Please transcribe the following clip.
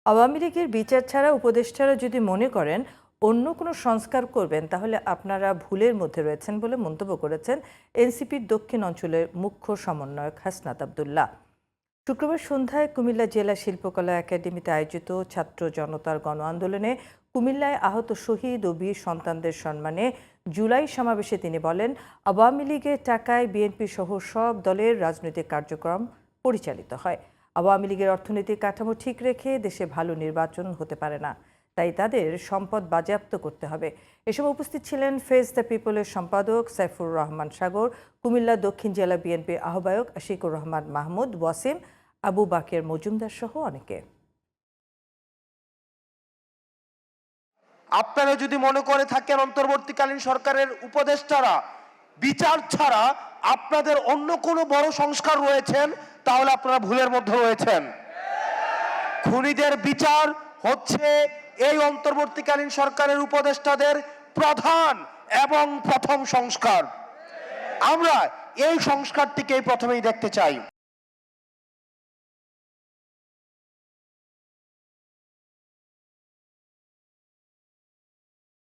আওয়ামী লীগের বিচার ছাড়া উপদেষ্টারা যদি মনে করেন অন্য কোনো সংস্কার করবেন তাহলে আপনারা ভুলের মধ্যে রয়েছেন বলে মন্তব্য করেছেন এনসিপির দক্ষিণ অঞ্চলের মুখ্য সমন্বয়ক হাসনাত আব্দুল্লাহ। শুক্রবার সন্ধ্যায় কুমিল্লা জেলা শিল্পকলা একাডেমিতে আয়োজিত ছাত্র জনতার গণ আন্দোলনে কুমিল্লায় আহত শহীদ ও বীর সন্তানদের সম্মানে জুলাই সমাবেশে তিনি বলেন, আওয়ামী লীগের টাকায় বিএনপি সহ সব দলের রাজনৈতিক কার্যক্রম পরিচালিত হয়। আওয়ামী লীগের অর্থনৈতিক কাঠামো ঠিক রেখে দেশে ভালো নির্বাচন হতে পারে না, তাই তাদের সম্পদ বাজেয়াপ্ত করতে হবে। এসব উপস্থিত ছিলেন ফেস দ্য পিপলের সম্পাদক সাইফুর রহমান সাগর, কুমিল্লা দক্ষিণ জেলা বিএনপি আহ্বায়ক আশিকুর রহমান মাহমুদ ওয়াসিম, আবু বাকের মজুমদার সহ অনেকে। আপনারা যদি মনে করে থাকেন অন্তর্বর্তীকালীন সরকারের উপদেষ্টারা বিচার ছাড়া আপনাদের অন্য কোনো বড় সংস্কার রয়েছেন, তাহলে আপনারা ভুলের মধ্যে রয়েছেন। খুনিদের বিচার হচ্ছে এই অন্তর্বর্তীকালীন সরকারের উপদেষ্টাদের প্রধান এবং প্রথম সংস্কার। আমরা এই সংস্কারটিকে প্রথমেই দেখতে চাই।